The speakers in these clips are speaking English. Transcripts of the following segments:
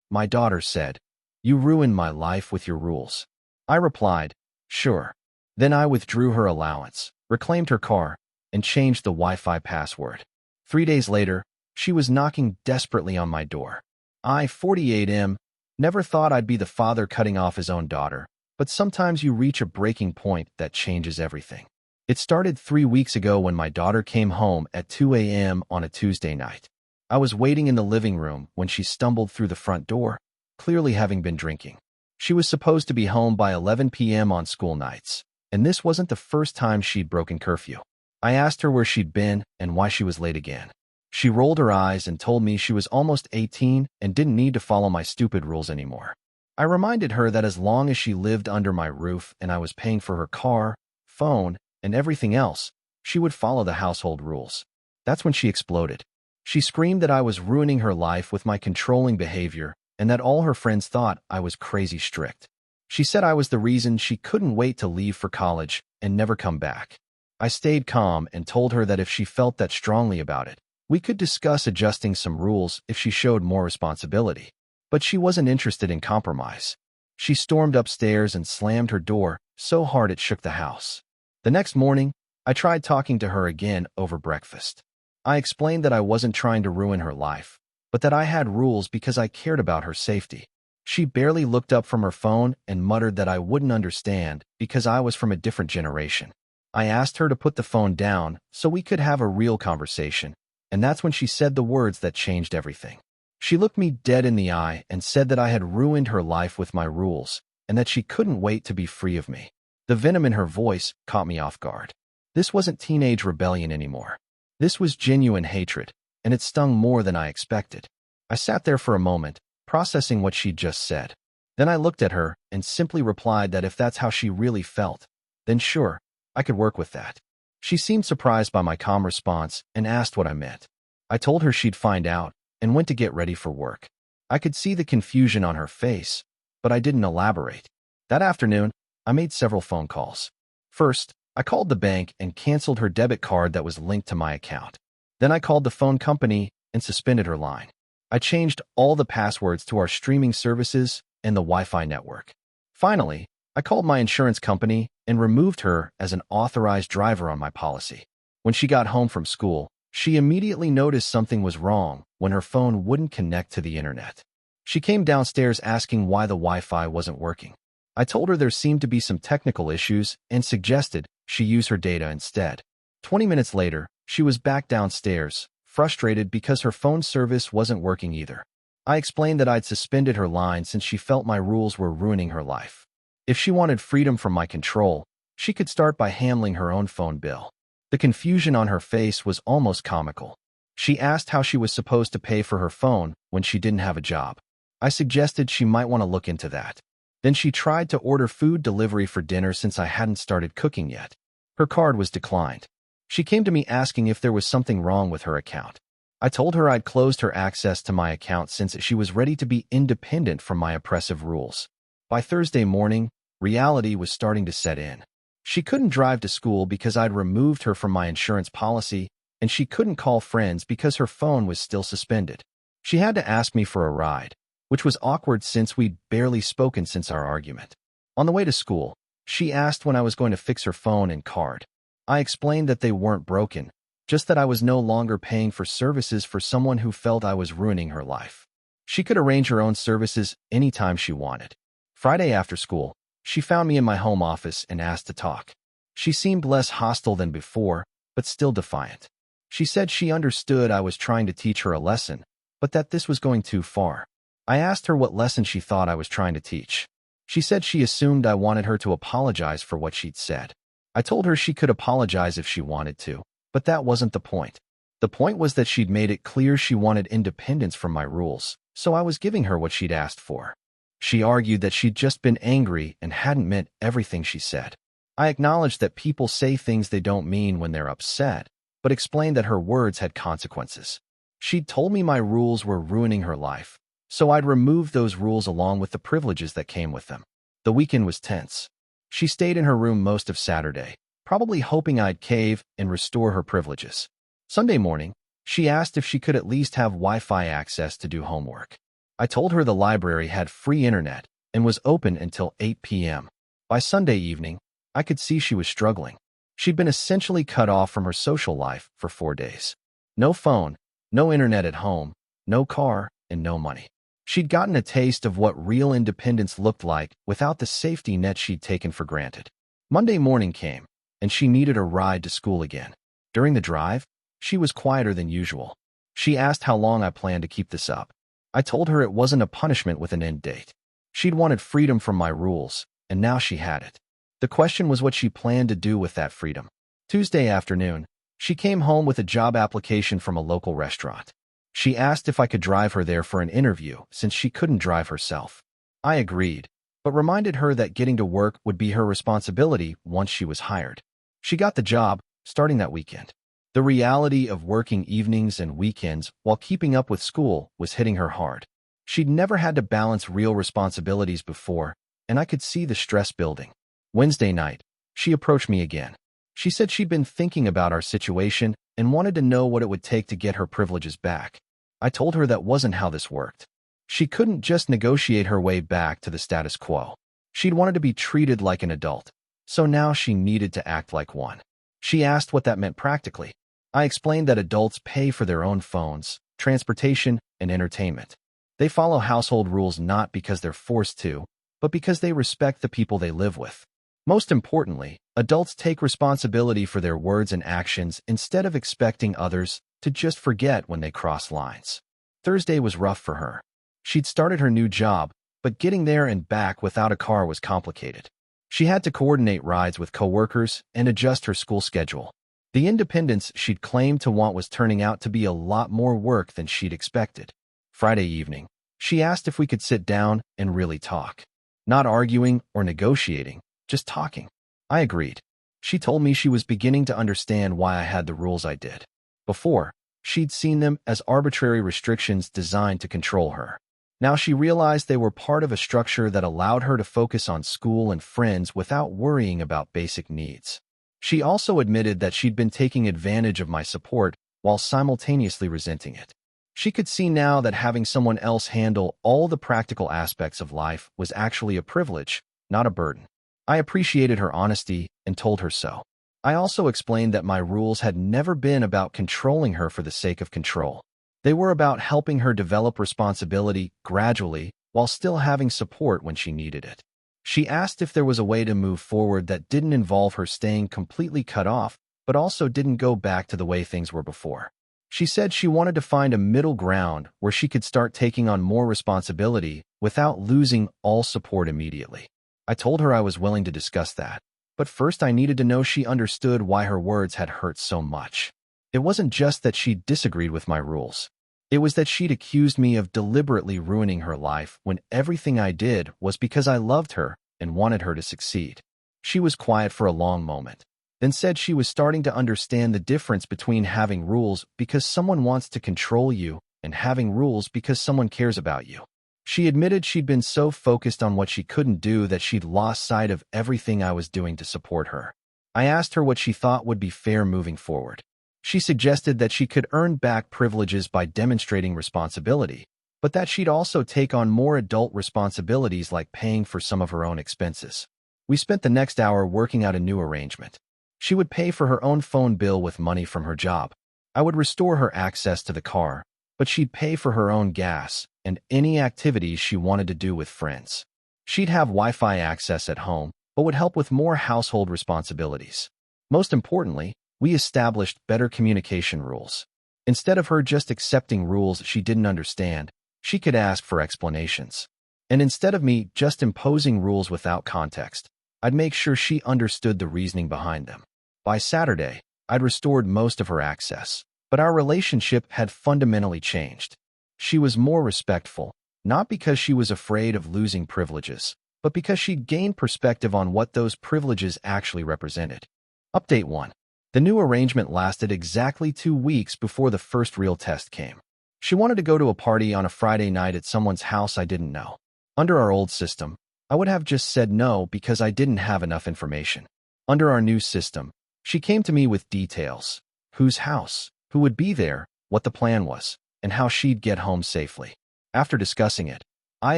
my daughter said, "You ruined my life with your rules." I replied, "Sure." Then I withdrew her allowance, reclaimed her car, and changed the Wi-Fi password. 3 days later, she was knocking desperately on my door. I, 48M, never thought I'd be the father cutting off his own daughter, but sometimes you reach a breaking point that changes everything. It started 3 weeks ago when my daughter came home at 2 a.m. on a Tuesday night. I was waiting in the living room when she stumbled through the front door, clearly having been drinking. She was supposed to be home by 11 p.m. on school nights, and this wasn't the first time she'd broken curfew. I asked her where she'd been and why she was late again. She rolled her eyes and told me she was almost 18 and didn't need to follow my stupid rules anymore. I reminded her that as long as she lived under my roof and I was paying for her car, phone, and everything else, she would follow the household rules. That's when she exploded. She screamed that I was ruining her life with my controlling behavior and that all her friends thought I was crazy strict. She said I was the reason she couldn't wait to leave for college and never come back. I stayed calm and told her that if she felt that strongly about it, we could discuss adjusting some rules if she showed more responsibility. But she wasn't interested in compromise. She stormed upstairs and slammed her door so hard it shook the house. The next morning, I tried talking to her again over breakfast. I explained that I wasn't trying to ruin her life, but that I had rules because I cared about her safety. She barely looked up from her phone and muttered that I wouldn't understand because I was from a different generation. I asked her to put the phone down so we could have a real conversation, and that's when she said the words that changed everything. She looked me dead in the eye and said that I had ruined her life with my rules and that she couldn't wait to be free of me. The venom in her voice caught me off guard. This wasn't teenage rebellion anymore. This was genuine hatred, and it stung more than I expected. I sat there for a moment, processing what she'd just said. Then I looked at her and simply replied that if that's how she really felt, then sure, I could work with that. She seemed surprised by my calm response and asked what I meant. I told her she'd find out and went to get ready for work. I could see the confusion on her face, but I didn't elaborate. That afternoon, I made several phone calls. First, I called the bank and canceled her debit card that was linked to my account. Then I called the phone company and suspended her line. I changed all the passwords to our streaming services and the Wi-Fi network. Finally, I called my insurance company and removed her as an authorized driver on my policy. When she got home from school, she immediately noticed something was wrong when her phone wouldn't connect to the internet. She came downstairs asking why the Wi-Fi wasn't working. I told her there seemed to be some technical issues and suggested she use her data instead. 20 minutes later, she was back downstairs, frustrated because her phone service wasn't working either. I explained that I'd suspended her line since she felt my rules were ruining her life. If she wanted freedom from my control, she could start by handling her own phone bill. The confusion on her face was almost comical. She asked how she was supposed to pay for her phone when she didn't have a job. I suggested she might want to look into that. Then she tried to order food delivery for dinner since I hadn't started cooking yet. Her card was declined. She came to me asking if there was something wrong with her account. I told her I'd closed her access to my account since she was ready to be independent from my oppressive rules. By Thursday morning, reality was starting to set in. She couldn't drive to school because I'd removed her from my insurance policy, and she couldn't call friends because her phone was still suspended. She had to ask me for a ride, which was awkward since we'd barely spoken since our argument. On the way to school, she asked when I was going to fix her phone and card. I explained that they weren't broken, just that I was no longer paying for services for someone who felt I was ruining her life. She could arrange her own services anytime she wanted. Friday after school, she found me in my home office and asked to talk. She seemed less hostile than before, but still defiant. She said she understood I was trying to teach her a lesson, but that this was going too far. I asked her what lesson she thought I was trying to teach. She said she assumed I wanted her to apologize for what she'd said. I told her she could apologize if she wanted to, but that wasn't the point. The point was that she'd made it clear she wanted independence from my rules, so I was giving her what she'd asked for. She argued that she'd just been angry and hadn't meant everything she said. I acknowledged that people say things they don't mean when they're upset, but explained that her words had consequences. She'd told me my rules were ruining her life, so I'd removed those rules along with the privileges that came with them. The weekend was tense. She stayed in her room most of Saturday, probably hoping I'd cave and restore her privileges. Sunday morning, she asked if she could at least have Wi-Fi access to do homework. I told her the library had free internet and was open until 8 p.m. By Sunday evening, I could see she was struggling. She'd been essentially cut off from her social life for 4 days. No phone, no internet at home, no car, and no money. She'd gotten a taste of what real independence looked like without the safety net she'd taken for granted. Monday morning came, and she needed a ride to school again. During the drive, she was quieter than usual. She asked how long I planned to keep this up. I told her it wasn't a punishment with an end date. She'd wanted freedom from my rules, and now she had it. The question was what she planned to do with that freedom. Tuesday afternoon, she came home with a job application from a local restaurant. She asked if I could drive her there for an interview since she couldn't drive herself. I agreed, but reminded her that getting to work would be her responsibility once she was hired. She got the job, starting that weekend. The reality of working evenings and weekends while keeping up with school was hitting her hard. She'd never had to balance real responsibilities before, and I could see the stress building. Wednesday night, she approached me again. She said she'd been thinking about our situation and wanted to know what it would take to get her privileges back. I told her that wasn't how this worked. She couldn't just negotiate her way back to the status quo. She'd wanted to be treated like an adult, so now she needed to act like one. She asked what that meant practically. I explained that adults pay for their own phones, transportation, and entertainment. They follow household rules not because they're forced to, but because they respect the people they live with. Most importantly, adults take responsibility for their words and actions instead of expecting others to just forget when they cross lines. Thursday was rough for her. She'd started her new job, but getting there and back without a car was complicated. She had to coordinate rides with coworkers and adjust her school schedule. The independence she'd claimed to want was turning out to be a lot more work than she'd expected. Friday evening, she asked if we could sit down and really talk. Not arguing or negotiating, just talking. I agreed. She told me she was beginning to understand why I had the rules I did. Before, she'd seen them as arbitrary restrictions designed to control her. Now she realized they were part of a structure that allowed her to focus on school and friends without worrying about basic needs. She also admitted that she'd been taking advantage of my support while simultaneously resenting it. She could see now that having someone else handle all the practical aspects of life was actually a privilege, not a burden. I appreciated her honesty and told her so. I also explained that my rules had never been about controlling her for the sake of control. They were about helping her develop responsibility gradually while still having support when she needed it. She asked if there was a way to move forward that didn't involve her staying completely cut off, but also didn't go back to the way things were before. She said she wanted to find a middle ground where she could start taking on more responsibility without losing all support immediately. I told her I was willing to discuss that, but first I needed to know she understood why her words had hurt so much. It wasn't just that she disagreed with my rules. It was that she'd accused me of deliberately ruining her life when everything I did was because I loved her and wanted her to succeed. She was quiet for a long moment, then said she was starting to understand the difference between having rules because someone wants to control you and having rules because someone cares about you. She admitted she'd been so focused on what she couldn't do that she'd lost sight of everything I was doing to support her. I asked her what she thought would be fair moving forward. She suggested that she could earn back privileges by demonstrating responsibility, but that she'd also take on more adult responsibilities like paying for some of her own expenses. We spent the next hour working out a new arrangement. She would pay for her own phone bill with money from her job. I would restore her access to the car, but she'd pay for her own gas and any activities she wanted to do with friends. She'd have Wi-Fi access at home, but would help with more household responsibilities. Most importantly, we established better communication rules. Instead of her just accepting rules she didn't understand, she could ask for explanations. And instead of me just imposing rules without context, I'd make sure she understood the reasoning behind them. By Saturday, I'd restored most of her access, but our relationship had fundamentally changed. She was more respectful, not because she was afraid of losing privileges, but because she'd gained perspective on what those privileges actually represented. Update 1. The new arrangement lasted exactly 2 weeks before the first real test came. She wanted to go to a party on a Friday night at someone's house I didn't know. Under our old system, I would have just said no because I didn't have enough information. Under our new system, she came to me with details: whose house, who would be there, what the plan was, and how she'd get home safely. After discussing it, I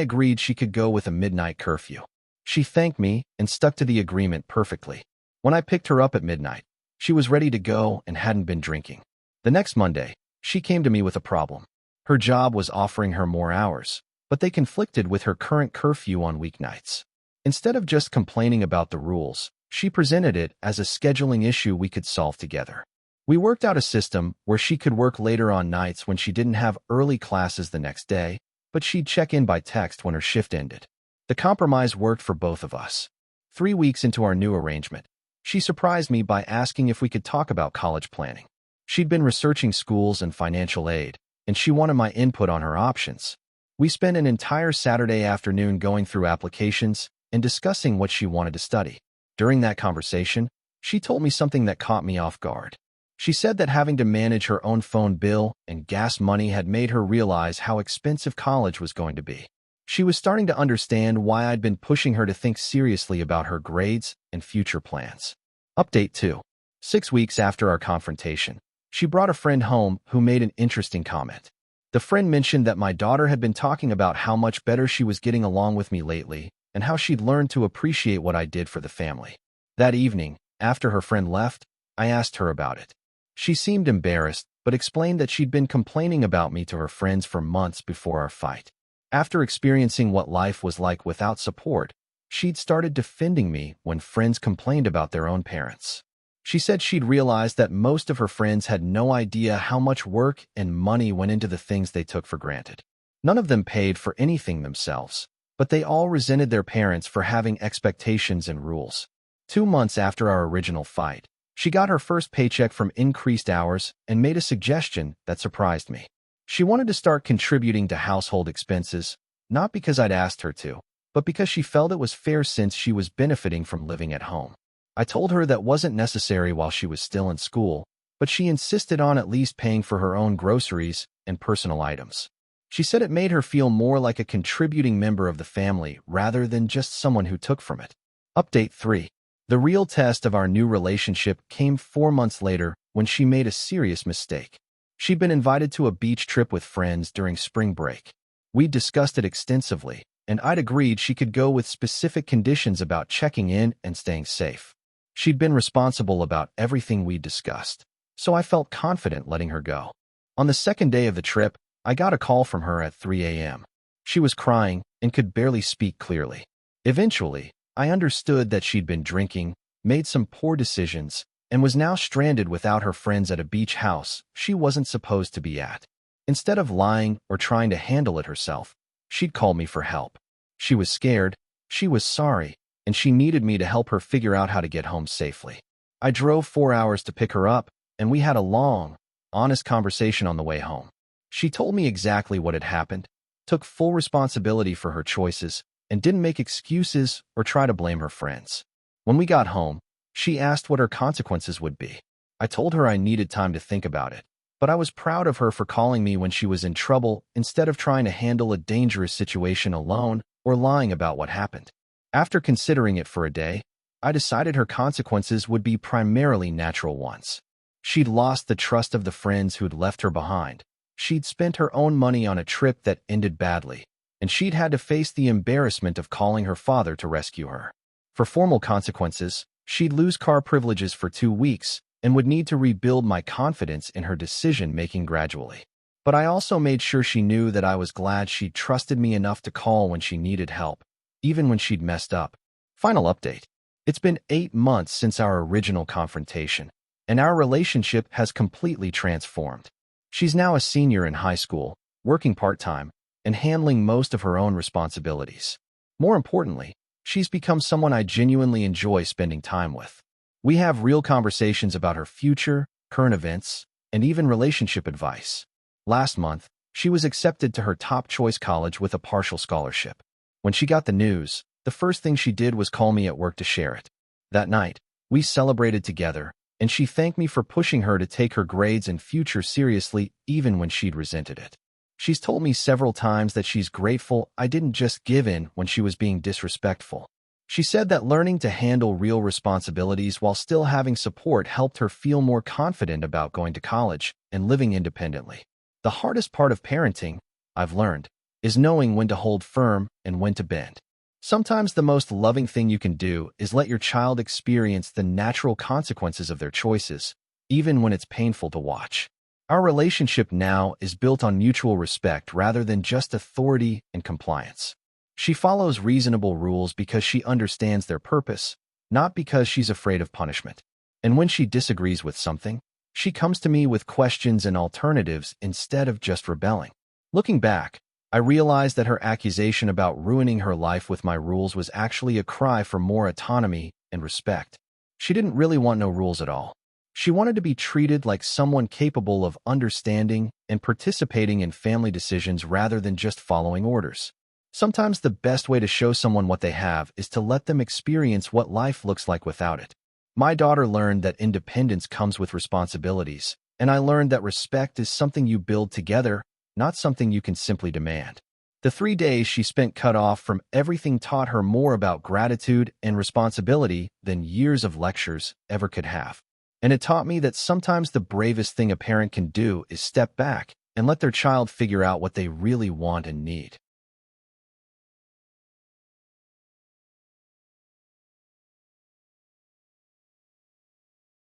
agreed she could go with a midnight curfew. She thanked me and stuck to the agreement perfectly. When I picked her up at midnight, she was ready to go and hadn't been drinking. The next Monday, she came to me with a problem. Her job was offering her more hours, but they conflicted with her current curfew on weeknights. Instead of just complaining about the rules, she presented it as a scheduling issue we could solve together. We worked out a system where she could work later on nights when she didn't have early classes the next day, but she'd check in by text when her shift ended. The compromise worked for both of us. 3 weeks into our new arrangement, she surprised me by asking if we could talk about college planning. She'd been researching schools and financial aid, and she wanted my input on her options. We spent an entire Saturday afternoon going through applications and discussing what she wanted to study. During that conversation, she told me something that caught me off guard. She said that having to manage her own phone bill and gas money had made her realize how expensive college was going to be. She was starting to understand why I'd been pushing her to think seriously about her grades and future plans. Update 2. 6 weeks after our confrontation, she brought a friend home who made an interesting comment. The friend mentioned that my daughter had been talking about how much better she was getting along with me lately and how she'd learned to appreciate what I did for the family. That evening, after her friend left, I asked her about it. She seemed embarrassed, but explained that she'd been complaining about me to her friends for months before our fight. After experiencing what life was like without support, she'd started defending me when friends complained about their own parents. She said she'd realized that most of her friends had no idea how much work and money went into the things they took for granted. None of them paid for anything themselves, but they all resented their parents for having expectations and rules. 2 months after our original fight, she got her first paycheck from increased hours and made a suggestion that surprised me. She wanted to start contributing to household expenses, not because I'd asked her to, but because she felt it was fair since she was benefiting from living at home. I told her that wasn't necessary while she was still in school, but she insisted on at least paying for her own groceries and personal items. She said it made her feel more like a contributing member of the family rather than just someone who took from it. Update 3. The real test of our new relationship came 4 months later when she made a serious mistake. She'd been invited to a beach trip with friends during spring break. We'd discussed it extensively, and I'd agreed she could go with specific conditions about checking in and staying safe. She'd been responsible about everything we'd discussed, so I felt confident letting her go. On the second day of the trip, I got a call from her at 3 a.m. She was crying and could barely speak clearly. Eventually, I understood that she'd been drinking, made some poor decisions, and was now stranded without her friends at a beach house she wasn't supposed to be at. Instead of lying or trying to handle it herself, she'd call me for help. She was scared, she was sorry, and she needed me to help her figure out how to get home safely. I drove 4 hours to pick her up, and we had a long, honest conversation on the way home. She told me exactly what had happened, took full responsibility for her choices, and didn't make excuses or try to blame her friends. When we got home, she asked what her consequences would be. I told her I needed time to think about it, but I was proud of her for calling me when she was in trouble instead of trying to handle a dangerous situation alone or lying about what happened. After considering it for a day, I decided her consequences would be primarily natural ones. She'd lost the trust of the friends who'd left her behind. She'd spent her own money on a trip that ended badly, and she'd had to face the embarrassment of calling her father to rescue her. For formal consequences, she'd lose car privileges for 2 weeks and would need to rebuild my confidence in her decision-making gradually. But I also made sure she knew that I was glad she'd trusted me enough to call when she needed help, even when she'd messed up. Final update. It's been 8 months since our original confrontation, and our relationship has completely transformed. She's now a senior in high school, working part-time, and handling most of her own responsibilities. More importantly, she's become someone I genuinely enjoy spending time with. We have real conversations about her future, current events, and even relationship advice. Last month, she was accepted to her top-choice college with a partial scholarship. When she got the news, the first thing she did was call me at work to share it. That night, we celebrated together, and she thanked me for pushing her to take her grades and future seriously even when she'd resented it. She's told me several times that she's grateful I didn't just give in when she was being disrespectful. She said that learning to handle real responsibilities while still having support helped her feel more confident about going to college and living independently. The hardest part of parenting, I've learned, is knowing when to hold firm and when to bend. Sometimes the most loving thing you can do is let your child experience the natural consequences of their choices, even when it's painful to watch. Our relationship now is built on mutual respect rather than just authority and compliance. She follows reasonable rules because she understands their purpose, not because she's afraid of punishment. And when she disagrees with something, she comes to me with questions and alternatives instead of just rebelling. Looking back, I realized that her accusation about ruining her life with my rules was actually a cry for more autonomy and respect. She didn't really want no rules at all. She wanted to be treated like someone capable of understanding and participating in family decisions rather than just following orders. Sometimes the best way to show someone what they have is to let them experience what life looks like without it. My daughter learned that independence comes with responsibilities, and I learned that respect is something you build together, not something you can simply demand. The 3 days she spent cut off from everything taught her more about gratitude and responsibility than years of lectures ever could have. And it taught me that sometimes the bravest thing a parent can do is step back and let their child figure out what they really want and need.